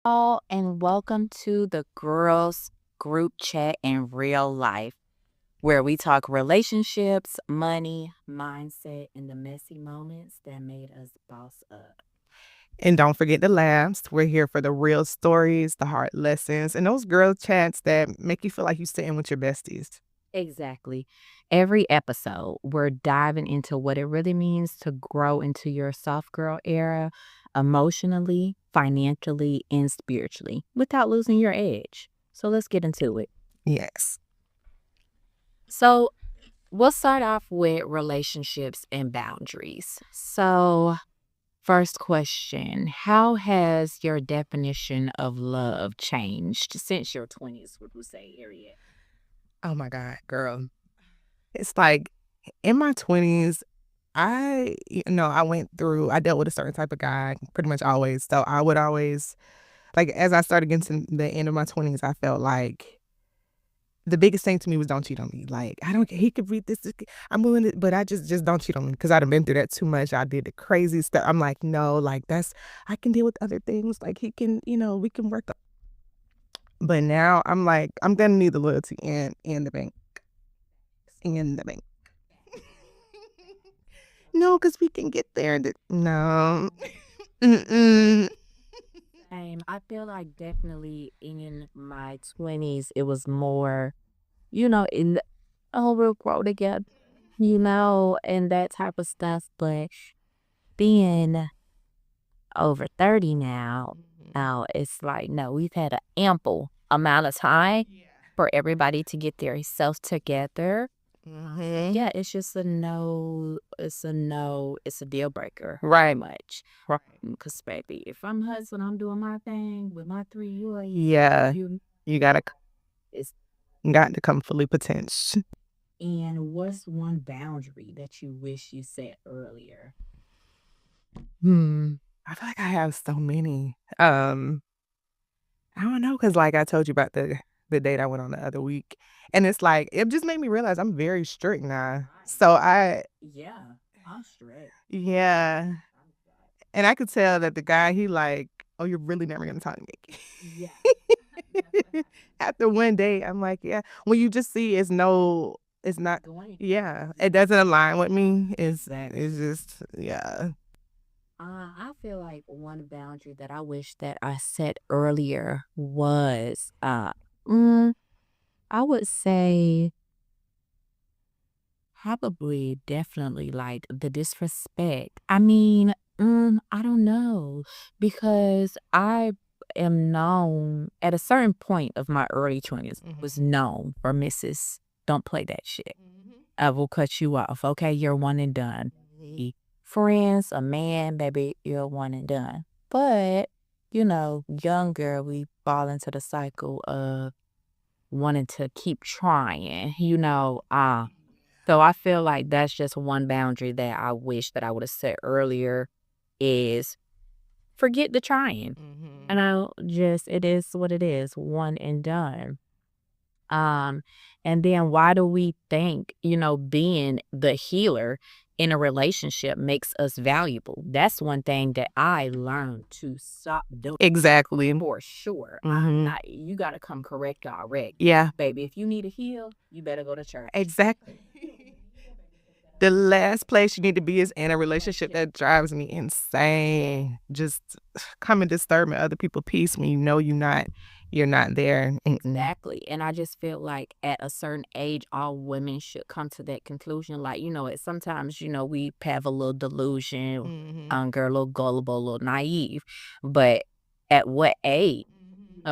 all, and welcome to the Girls Group Chat in Real Life, where we talk relationships, money, mindset, and the messy moments that made us boss up. And don't forget the laughs. We're here for the real stories, the hard lessons, and those girl chats that make you feel like you're sitting with your besties. Exactly. Every episode, we're diving into what it really means to grow into your soft girl era emotionally, financially, and spiritually without losing your edge. So let's get into it. Yes. So, we'll start off with relationships and boundaries. So, first question: how has your definition of love changed since your 20s, would we say, area? Oh my God, girl. It's like in my 20s, I dealt with a certain type of guy pretty much always. So I would always, like, as I started getting to the end of my 20s, I felt like the biggest thing to me was don't cheat on me. Like, I don't care. He could read this. I'm willing to, but I just don't cheat on me because I'd have been through that too much. I did the crazy stuff. I'm like, no, like I can deal with other things. Like he can, we can work. But now I'm like, I'm gonna need the loyalty and the bank. And the bank. No, because we can get there. No. Mm-mm. I feel like definitely in my 20s, it was more, we'll grow together, and that type of stuff. But being over 30 now it's like, no, we've had an ample amount of time for everybody to get their self together. Mm-hmm. Yeah, it's just a no. It's a no. It's a deal breaker. Right. Much. Right. Because, baby, if I'm hustling, I'm doing my thing with my 3 years. Yeah. You gotta It's, got to come fully potential. and what's one boundary that you wish you set earlier? I feel like I have so many. I don't know, cause like I told you about the date I went on the other week, and it's like it just made me realize I'm very strict now. So Yeah, I'm straight. yeah, and I could tell that the guy he like, oh, you're really never gonna talk to me. Yeah. After one day, I'm like, yeah. When you just see it's not. Going. Yeah, it doesn't align with me. Exactly. It's just yeah. I feel like one boundary that I wish that I set earlier was, mm, I would say probably definitely like the disrespect. I mean, I don't know because I am known at a certain point of my early 20s was known for Mrs. Don't play that shit. I will cut you off. Okay, you're one and done. Friends, a man, baby, you're one and done. But, young girl, we fall into the cycle of wanting to keep trying, So I feel like that's just one boundary that I wish that I would have set earlier is forget the trying. And it is what it is, one and done. Um, and then why do we think, being the healer in a relationship makes us valuable? That's one thing that I learned to stop doing. Exactly. For sure. You got to come correct already. Yeah. Baby, if you need a heal, you better go to church. Exactly. The last place you need to be is in a relationship that drives me insane. Just coming disturbing other people's peace when you know you're not there. Exactly. And I just feel like at a certain age, all women should come to that conclusion. Like, sometimes, we have a little delusion, girl, a little gullible, a little naive. But at what age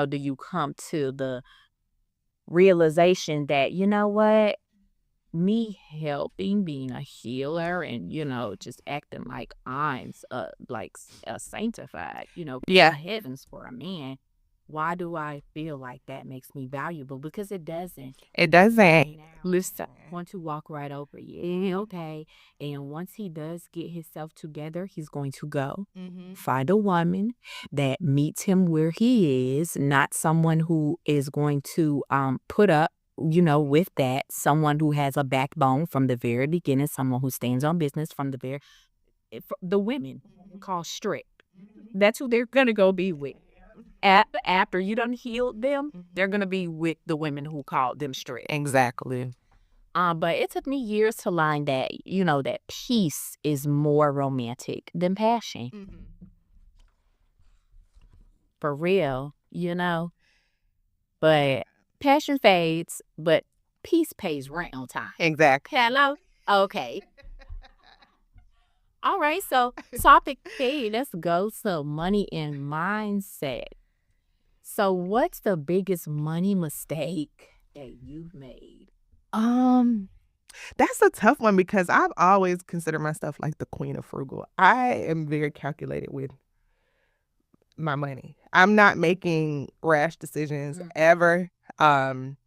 do you come to the realization that, you know what? Me helping, being a healer, and just acting like I'm a sanctified, Yeah. heavens for a man. Why do I feel like that makes me valuable? Because it doesn't. It doesn't. Listen, want to walk right over you. Yeah, okay. And once he does get himself together, he's going to go find a woman that meets him where he is, not someone who is going to put up with that, someone who has a backbone from the very beginning, someone who stands on business from the women call strict. That's who they're gonna go be with. After you done healed them, they're Mhm. gonna be with the women who called them straight. Exactly. But it took me years to learn that, that peace is more romantic than passion. Mhm. For real. But passion fades, but peace pays rent on time. Exactly. Hello? Okay. All right. So, topic B, let's go to money and mindset. So, what's the biggest money mistake that you've made? Um, that's a tough one because I've always considered myself like the queen of frugal. I am very calculated with my money. I'm not making rash decisions Mm. ever. Um,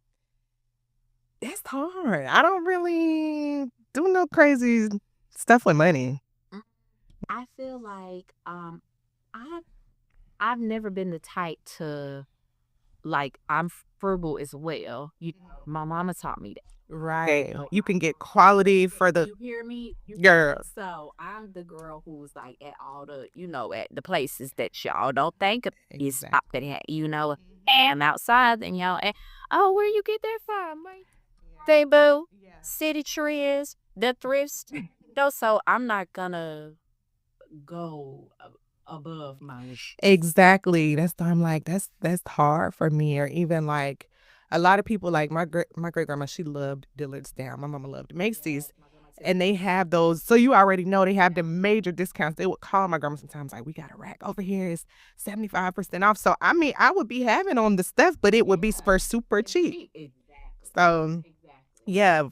it's hard. I don't really do no crazy stuff with money. Mm. I feel like I I've never been the type to like I'm frugal as well. My mama taught me that. Right. So You can get quality for the you hear me? girl. So I'm the girl who's like at all at the places that y'all don't think is Exactly. popping at. And outside and oh, where you get that from? Like, they boo, Yeah. city trends, the thrift. Though, so I'm not gonna go above my. Exactly. That's why I'm like, that's hard for me. Or even like a lot of people like my great grandma, she loved Dillard's down. My mama loved Macy's. And they have those, so you already know they have the major discounts. They would call my grandma sometimes like, we got a rack over here, it's 75% off. So I mean, I would be having on the stuff, but it would be for super cheap. So yeah,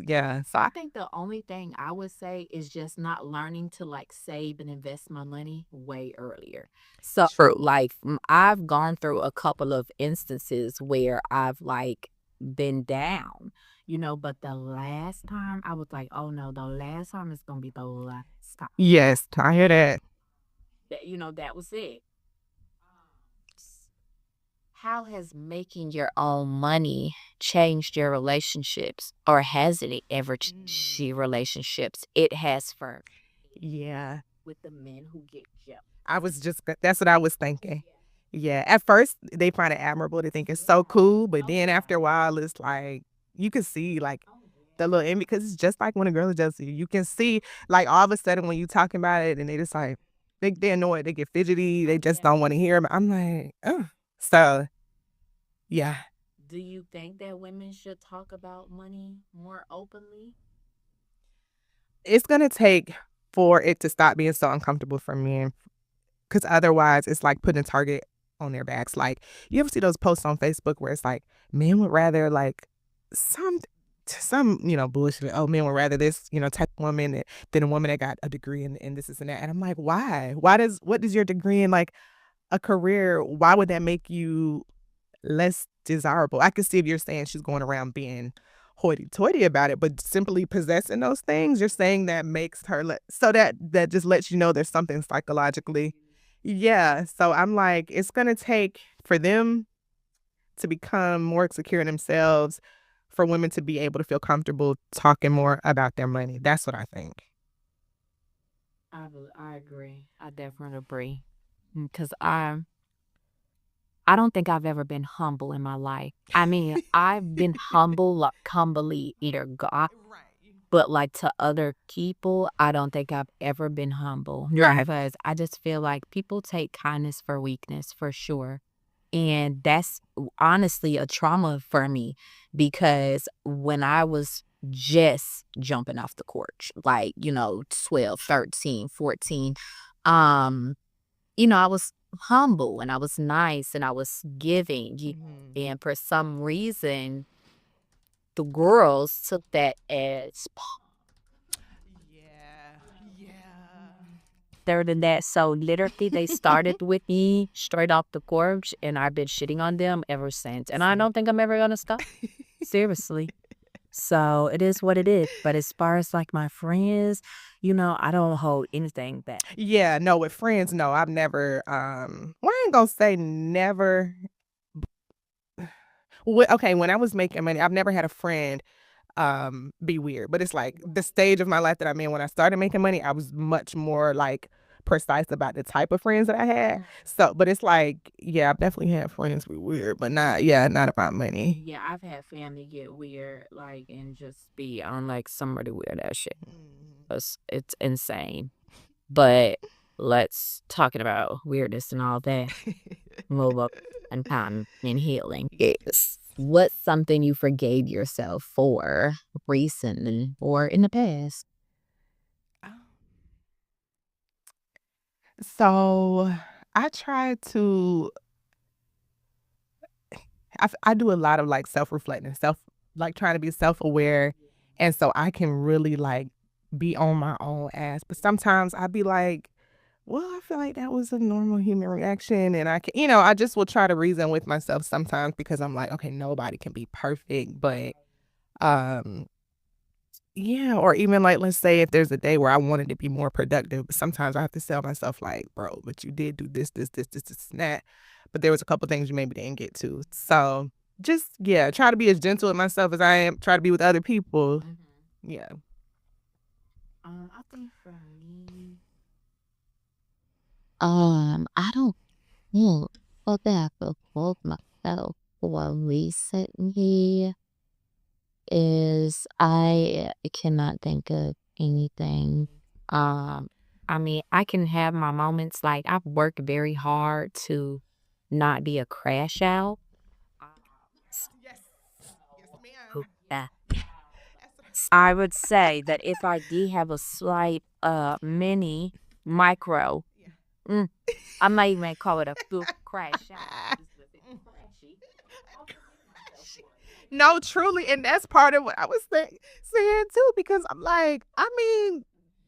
yeah. So I think the only thing I would say is just not learning to like save and invest my money way earlier. So, true. like, I've gone through a couple of instances where I've like been down, but the last time I was like, oh no, the last time is gonna be the last time. Yes, I hear that. That was it. How has making your own money changed your relationships, or has it ever changed your relationships? It has for Yeah. with the men who get jealous. That's what I was thinking. Yeah, at first, they find it admirable, they think it's so cool, but then after a while, it's like, you can see, like, the little envy because it's just like when a girl is jealous of you. You can see, like, all of a sudden when you talking about it and they just like, they're annoyed, they get fidgety, they just don't wanna hear 'em. I'm like, "Ugh." So, yeah. Do you think that women should talk about money more openly? It's gonna take for it to stop being so uncomfortable for men. 'Cause otherwise, it's like putting a target on their backs. Like, you ever see those posts on Facebook where it's like, men would rather like some bullshit. Oh, men would rather this, type of woman than a woman that got a degree in this and that. And I'm like, why? What does your degree in like a career? Why would that make you less desirable? I could see if you're saying she's going around being hoity-toity about it, but simply possessing those things, you're saying that makes her so that just lets you know there's something psychologically. Yeah, so I'm like, it's gonna take for them to become more secure in themselves, for women to be able to feel comfortable talking more about their money. That's what I think. I agree. I definitely agree. Because I don't think I've ever been humble in my life. I mean, I've been humble, like humbly either God, Right. but like to other people, I don't think I've ever been humble. Right. Because I just feel like people take kindness for weakness for sure. And that's honestly a trauma for me because when I was just jumping off the porch, like, 12, 13, 14, um, I was humble and I was nice and I was giving. Mhm. And for some reason, the girls took that as Yeah. Yeah. better than that. So literally, they started with me straight off the porch, and I've been shitting on them ever since. And I See. don't think I'm ever gonna stop. Seriously. So it is what it is. But as far as like my friends, I don't hold anything back. Yeah, no, with friends, no, I've never, well, I ain't gonna say never. Okay, when I was making money, I've never had a friend, be weird, but it's like the stage of my life that I'm in when I started making money, I was much more like precise about the type of friends that I had. So, but it's like, yeah, I've definitely had friends be weird, but not, yeah, not about money. Yeah, I've had family get weird, like, and just be on like some really weird ass shit. Mhm. It's insane. But let's talking about weirdness and all that. Move up and time and healing. Yes. What's something you forgave yourself for recently or in the past? Um, So I try to I do a lot of, like, self-reflecting, like, trying to be self-aware, and so I can really, like, be on my own ass, but sometimes I be like, "Well, I feel like that was a normal human reaction," and I just will try to reason with myself sometimes because I'm like, "Okay, nobody can be perfect," but, um yeah, or even, like, let's say if there's a day where I wanted to be more productive, but sometimes I have to tell myself like, "Bro, but you did do this, and that, but there was a couple things you maybe didn't get to." So, just yeah, try to be as gentle with myself as I am try to be with other people. Mhm. Yeah. I think for me, I don't think for that I hold myself for recently is I cannot think of anything. um, I mean, I can have my moments like I've worked very hard to not be a crash out. Um, Yes. Yes, so, ma'am. yeah. That's what I would say that if I did have a slight, mini micro, yeah. mm, I might even call it a full crash out. Just a bit crashy. I'll forgive myself She for it. No, truly, and that's part of what I was saying too, because I'm like, I mean,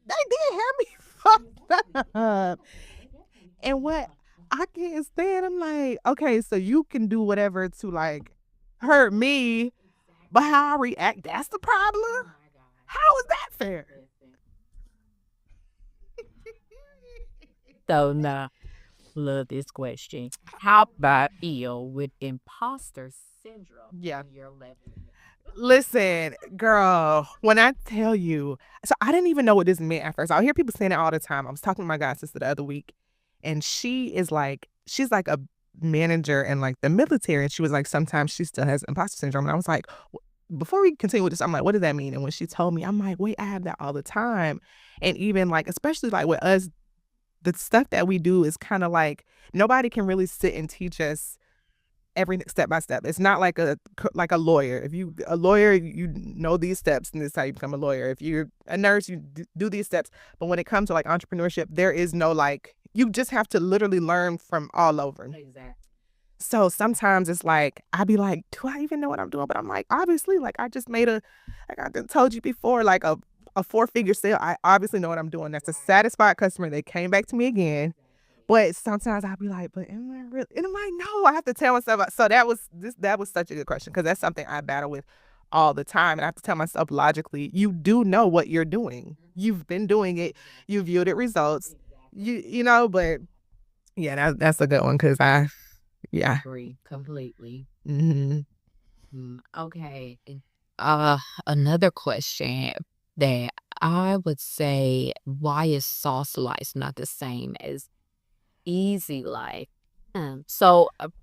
they did have me fucked up. They definitely had And me what fucked up. I can't stand, I'm like, okay, so you can do whatever to like hurt me, but Exactly. how I react, that's the problem? Oh my God. How is that fair? Listen. So nah, love this question. How about feel with imposter syndrome Yeah. on your level? Listen, girl, when I tell you, so I didn't even know what this meant at first. I hear people saying it all the time. I was talking to my god sister the other week, and she's like a manager in like the military, and she was like, sometimes she still has imposter syndrome, and I was like, before we continue with this, I'm like, what does that mean? And when she told me, I'm like, wait, I have that all the time, and even like, especially like with us, the stuff that we do is kind of like nobody can really sit and teach us every step by step. It's not like a lawyer. If you a lawyer, you know these steps, and this is how you become a lawyer. If you're a nurse, you do these steps. But when it comes to like entrepreneurship, there is no like you just have to literally learn from all over. Exactly. So sometimes it's like I'd be like, do I even know what I'm doing? But I'm like, obviously, like I just made like I done told you before, like a 4-figure sale. I obviously know what I'm doing. That's a Right. satisfied customer. They came back to me again. Exactly. But sometimes I'll be like, "But am I really?" And I'm like, "No." I have to tell myself. So that was such a good question because that's something I battle with all the time, and I have to tell myself logically, you do know what you're doing. Mhm. You've been doing it. Exactly. You've yielded results. Exactly. But yeah, that's a good one because yeah. Agree completely. Hmm. Okay. Uh, another question that I would say, why is sauce life not the same as easy life?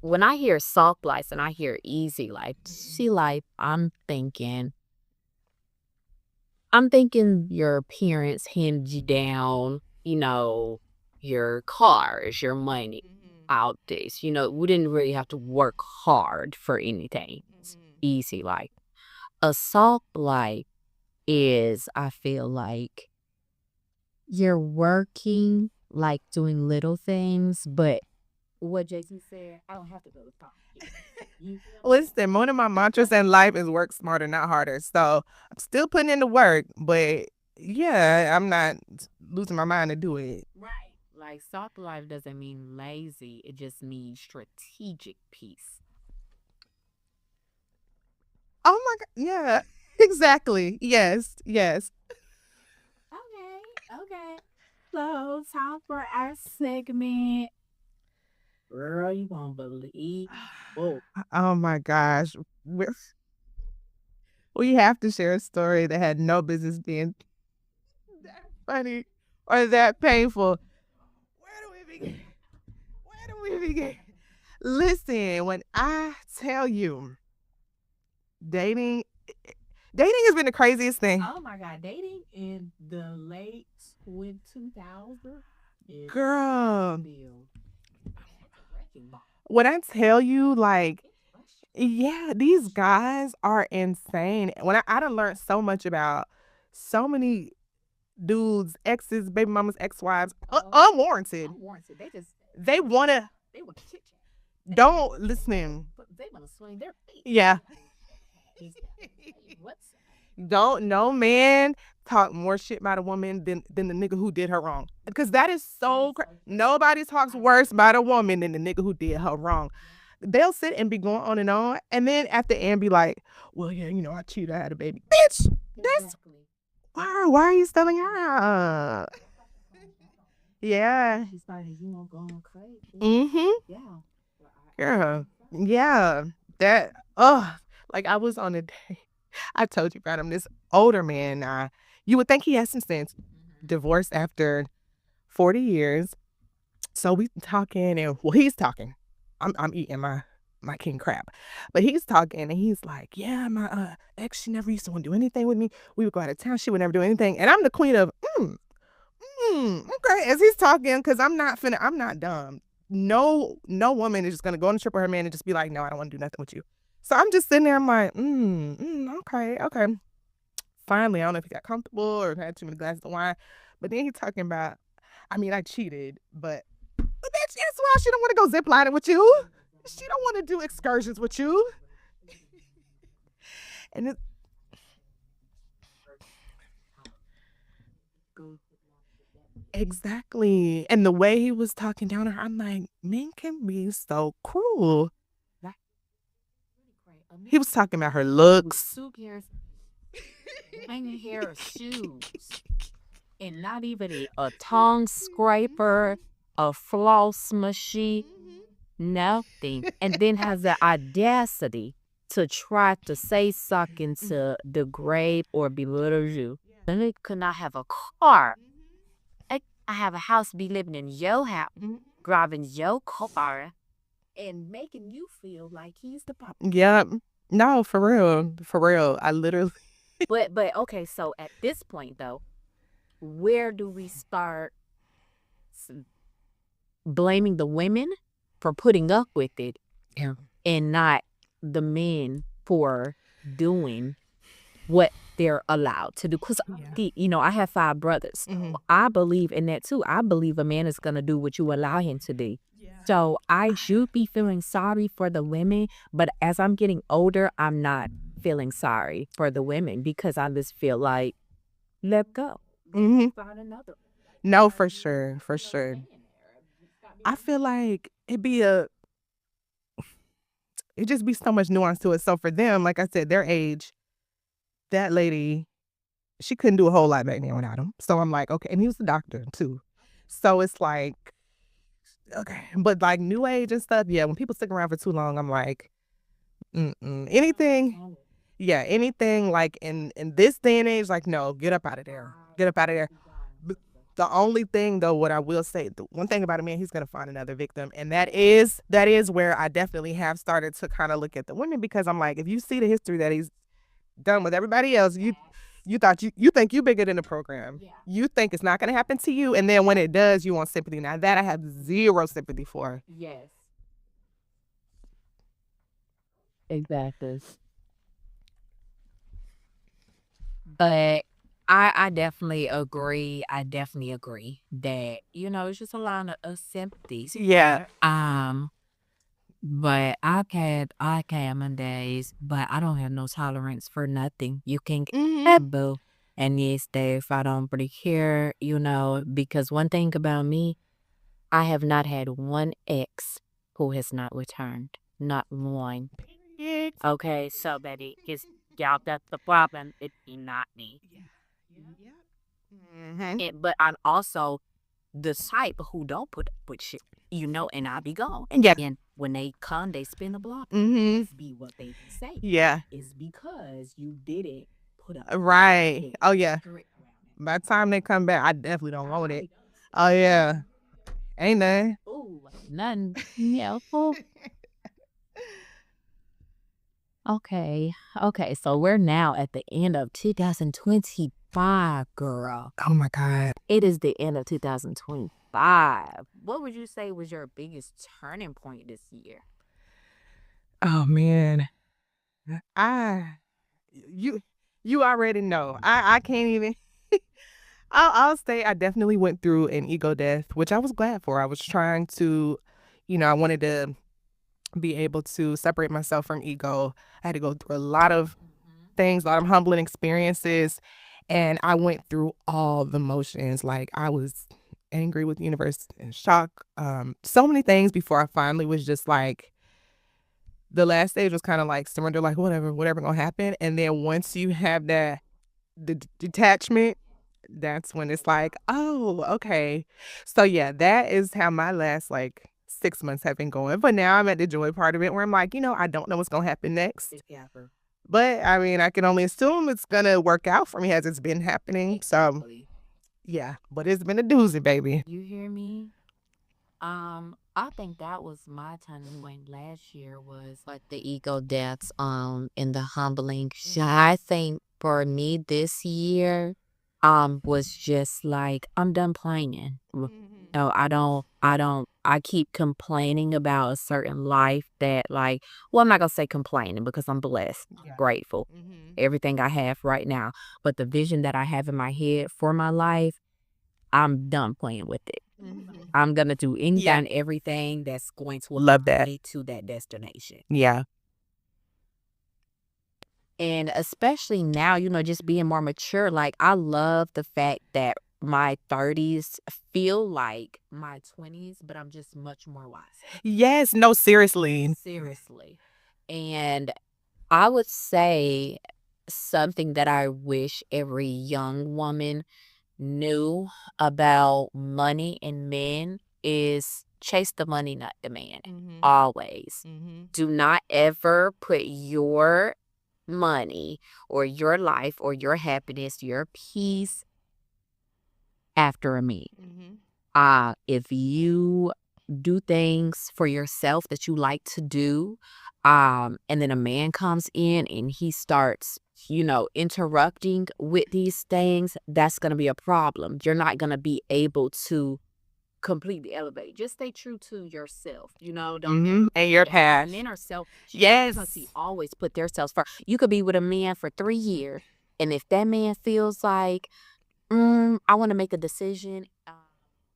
When I hear soft life and I hear easy life, easy life, I'm thinking your parents hand you down, your cars, your money, Hmm. out this. We didn't really have to work hard for anything. It's Hmm. easy life. A soft life is, I feel like you're working, like doing little things, but what Jason said, I don't have to go to college. You feel me? Listen, one of my mantras in life is work smarter, not harder. So I'm still putting in the work, but yeah, I'm not losing my mind to do it. Right. Like soft life doesn't mean lazy, it just means strategic peace. Oh my god, yeah. Exactly. Yes, yes. Okay, okay. So, time for our segment. Girl, you won't believe. Oh, Oh my gosh. We have to share a story that had no business being that funny or that painful. begin? Where do we begin? Listen, when I tell you dating dating has been the craziest thing. Oh my God, dating in the late 2000 is Girl, still wrecking ball. when I tell you, like, yeah, these guys are insane. When I done learned so much about so many dudes, exes, baby mamas, ex-wives, unwarranted. Unwarranted. They wanna they want to chit chat. don't listen. But they want to swing their feet. Yeah. What's Don't no man talk more shit about a woman than the nigga who did her wrong. Because that is so nobody talks worse about a woman than the nigga who did her wrong. They'll sit and be going on, and then at the end be like, well, yeah, you know, I cheated, I had a baby. Bitch, that's why are you selling out? Yeah. She started, going crazy. Mm-hmm. Yeah. Girl. Yeah. That like I was on a day. I told you about him, this older man. You would think he has some sense. Divorced after 40 years. So we talking and well, he's talking. I'm eating my king crab. But he's talking and he's like, yeah, my ex, she never used to want to do anything with me. We would go out of town, she would never do anything. And I'm the queen of okay, as he's talking, because I'm not dumb. No woman is just gonna go on a trip with her man and just be like, no, I don't want to do nothing with you. So I'm just sitting there, I'm like, okay. Finally, I don't know if he got comfortable or had too many glasses of wine. But then he's talking about, I mean, I cheated, but bitch, that's why she don't want to go zip lining with you. She don't want to do excursions with you. And it, exactly. And the way he was talking down to her, I'm like, men can be so cruel. He was talking about her looks. Hanging hair or shoes. And not even a tongue scraper, a floss machine, nothing. And then has the audacity to try to say something to degrade or belittle you. Then they could not have a car. I have a house, be living in your house, driving your car, and making you feel like he's the problem. Yep. No, for real. For real. I literally. But okay, so at this point though, where do we start blaming the women for putting up with it, and not the men for doing what they're allowed to do? Because I have 5 brothers. I believe in that too. I believe a man is gonna do what you allow him to do. So I should be feeling sorry for the women, but as I'm getting older, I'm not feeling sorry for the women because I just feel like, let go. Find another. No, for sure. For sure. I feel like it'd just be so much nuance to it. So for them, like I said, their age, that lady, she couldn't do a whole lot back then without him. So I'm like, okay. And he was a doctor too. So it's like, okay. But like new age and stuff, yeah, when people stick around for too long, I'm like, anything like in this day and age, like, no, get up out of there. Get up out of there. But the only thing though, what I will say, the one thing about a man, he's gonna find another victim. And that is where I definitely have started to kind of look at the women, because I'm like, if you see the history that he's done with everybody else, you thought you think you bigger than the program. You think it's not gonna happen to you, and then when it does, you want sympathy. Now that I have zero sympathy for. Yes. Exactly. But I definitely agree. I definitely agree that, it's just a lot of sympathies. Yeah. But I had my days, but I don't have no tolerance for nothing. You can get boo. And yes, Dave, I don't really care, because one thing about me, I have not had one ex who has not returned. Not one. Okay, so Betty, because y'all, that's the problem. It's not me. But I'm also the type who don't put up with shit, and I be gone. And when they come, they spin the block. It's be what they say. Yeah. It's because you didn't put up. Right. Oh yeah. By the time they come back, I definitely don't want it. Oh yeah. Ain't none. Ooh, none. Yeah. Oh, okay. Okay. So we're now at the end of 2025, girl. Oh my God. It is the end of 2025. What would you say was your biggest turning point this year? Oh man. I you you already know. I can't even I'll say I definitely went through an ego death, which I was glad for. I was trying to, I wanted to be able to separate myself from ego. I had to go through a lot of things, a lot of humbling experiences, and I went through all the motions. Like I was angry with the universe and shock. So many things before I finally was just like the last stage was kind of like surrender, like whatever gonna happen. And then once you have that detachment, that's when it's like, oh, okay. So yeah, that is how my last like 6 months have been going. But now I'm at the joy part of it where I'm like, I don't know what's gonna happen next. Yeah. But I mean, I can only assume it's gonna work out for me as it's been happening. So Exactly. yeah, but it's been a doozy, baby. You hear me? I think that was my turning point last year was like the ego deaths, and the humbling. I think for me this year, was just like, I'm done playing. No, I keep complaining about a certain life that like, well, I'm not gonna say complaining because I'm blessed, Yeah. grateful, Mm-hmm. everything I have right now. But the vision that I have in my head for my life, I'm done playing with it. Mm-hmm. I'm gonna do anything Yeah. and everything that's going to Love that. lead to that destination. Yeah. And especially now, just being more mature, like I love the fact that my 30s feel like my 20s, but I'm just much more wise. Yes. No, seriously. Seriously. And I would say something that I wish every young woman knew about money and men is chase the money, not the man. Mm-hmm. Always. Mm-hmm. Do not ever put your money or your life or your happiness, your peace after a man. If you do things for yourself that you like to do, and then a man comes in and he starts, interrupting with these things, that's going to be a problem. You're not going to be able to completely elevate. Just stay true to yourself, don't And your path. men are selfish. Yes. Because he always put themselves first. You could be with a man for 3 years, and if that man feels like, I want to make a decision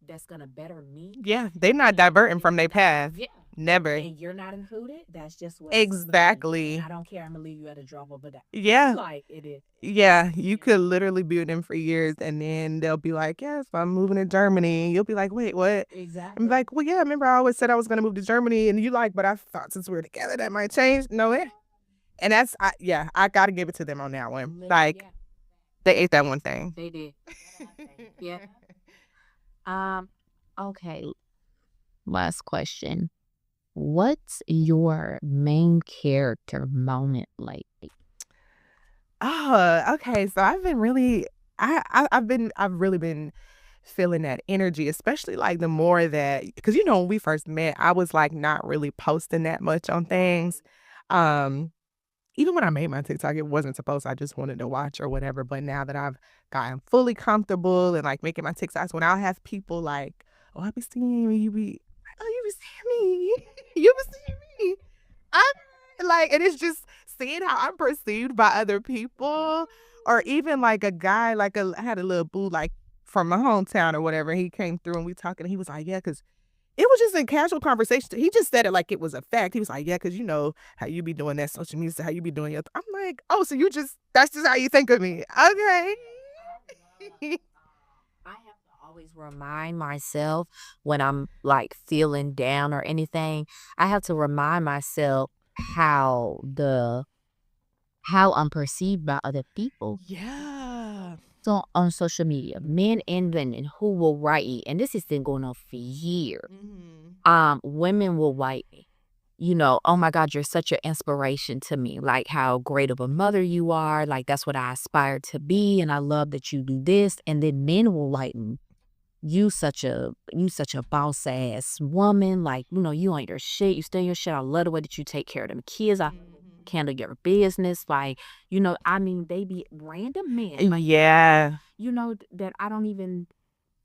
that's gonna better me. Yeah, they're not diverting from their path. Yeah. Never. And you're not included, that's just what Exactly. I don't care. I'm gonna leave you at a drop of a dime. Yeah. Like it is. Yeah, you could literally be with them for years, and then they'll be like, "Yes, I'm moving to Germany." And you'll be like, "Wait, what?" Exactly. I'm like, "Well, yeah, remember I always said I was gonna move to Germany," and you like, "But I thought since we were together that might change." No, and that's I gotta give it to them on that one. Like they ate that one thing. They did. Yeah. Okay. Last question. What's your main character moment lately? Oh, okay. So I've been really, I've really been feeling that energy, especially like the more that, because when we first met, I was like not really posting that much on things. Um, Even when I made my TikTok, it wasn't supposed. I just wanted to watch or whatever. But now that I've gotten fully comfortable and like making my TikToks, when I'll have people like, "Oh, I be seeing you, oh, you be seeing me, you be seeing me," I like, and it's just seeing how I'm perceived by other people, or even like a guy, like I had a little boo like from my hometown or whatever. He came through and we talking. And he was like, "Yeah, because." It was just a casual conversation. He just said it like it was a fact. He was like, "Yeah, because you know how you be doing that social media, how you be doing your." I'm like, "Oh, so that's just how you think of me, okay?" I have to always remind myself when I'm like feeling down or anything. I have to remind myself how I'm perceived by other people. Yeah. So on social media, men and women who will write me, and this has been going on for years. Women will write me, oh my God, you're such an inspiration to me. Like how great of a mother you are. Like that's what I aspire to be. And I love that you do this. And then men will write me, you such a boss ass woman. Like, you ain't your shit. You stay in your shit. I love the way that you take care of them kids. I handle your business. Like, I mean, they be random men. Like, Yeah. that I don't even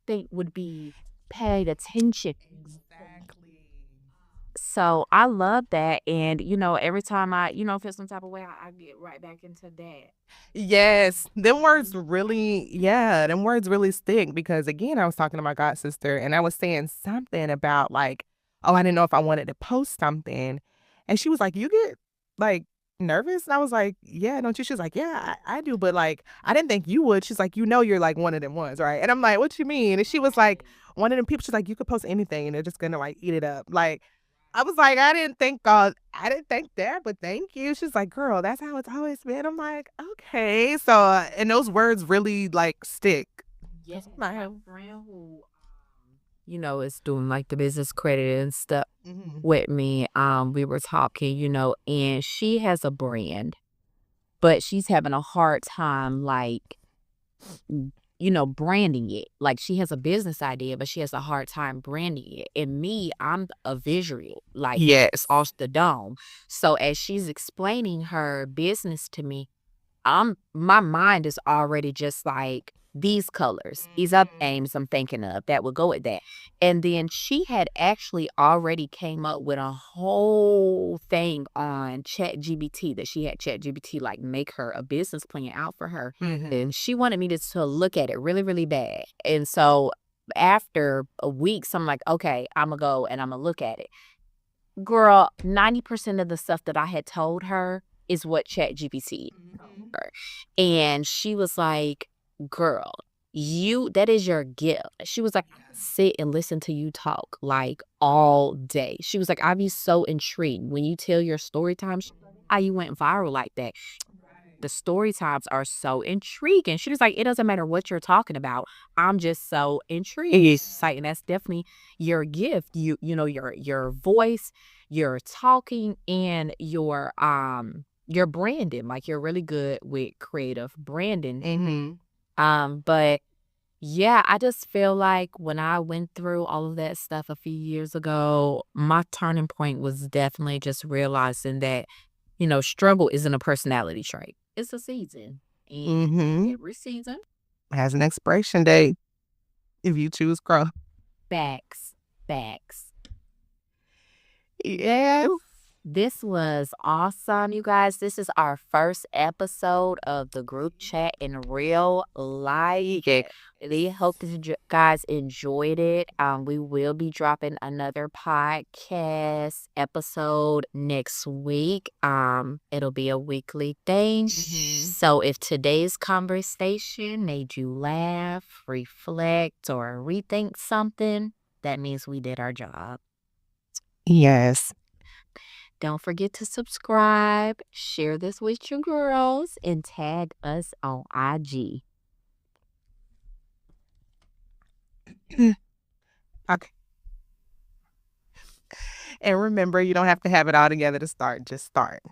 think would be paid attention. Exactly. So I love that. And, every time I, feel some type of way, I get right back into that. Yes, them words really stick because again, I was talking to my god sister and I was saying something about like, oh, I didn't know if I wanted to post something. And she was like, you get like nervous? And I was like, yeah, don't you? She's like, yeah, I do. But like, I didn't think you would. She's like, you're like one of them ones, right? And I'm like, what you mean? And she was like, one of them people, she's like, you could post anything and they're just gonna like eat it up. Like, I was like, I didn't think that, but thank you. She's like, girl, that's how it's always been. I'm like, okay. So, and those words really like stick. Yes, 'Cause I'm my like, friend who, is doing like the business credit and stuff mhm. with me. We were talking, and she has a brand, but she's having a hard time like branding it. Like she has a business idea, but she has a hard time branding it. And me, I'm a visual, like Yes. off the dome. So as she's explaining her business to me, my mind is already just like these colors, these other names I'm thinking of that would go with that. And then she had actually already came up with a whole thing on ChatGPT that she had ChatGPT like make her a business plan out for her. Mhm. And she wanted me to look at it really, really bad. And so after a week, so I'm like, okay, I'm gonna go and I'm gonna look at it. Girl, 90% of the stuff that I had told her is what ChatGPT told her. And she was like, girl, that is your gift. She was like, I sit and listen to you talk like all day. She was like, I'd be so intrigued when you tell your story times, how you went viral like that. The story times are so intriguing. She was like, it doesn't matter what you're talking about. I'm just so intrigued. Yes. Like, and that's definitely your gift. Your voice, your talking, and your branding. Like you're really good with creative branding. But yeah, I just feel like when I went through all of that stuff a few years ago, my turning point was definitely just realizing that struggle isn't a personality trait. It's a season. And Mm-hmm. every season, Has an expiration date if you choose growth. facts, facts. Yeah. This was awesome, you guys. This is our first episode of the group chat in real life. Really hope that you guys enjoyed it. We will be dropping another podcast episode next week. It'll be a weekly thing. So if today's conversation made you laugh, reflect, or rethink something, that means we did our job. Yes. Don't forget to subscribe, share this with your girls, and tag us on IG. Okay. And remember, you don't have to have it all together to start. Just start.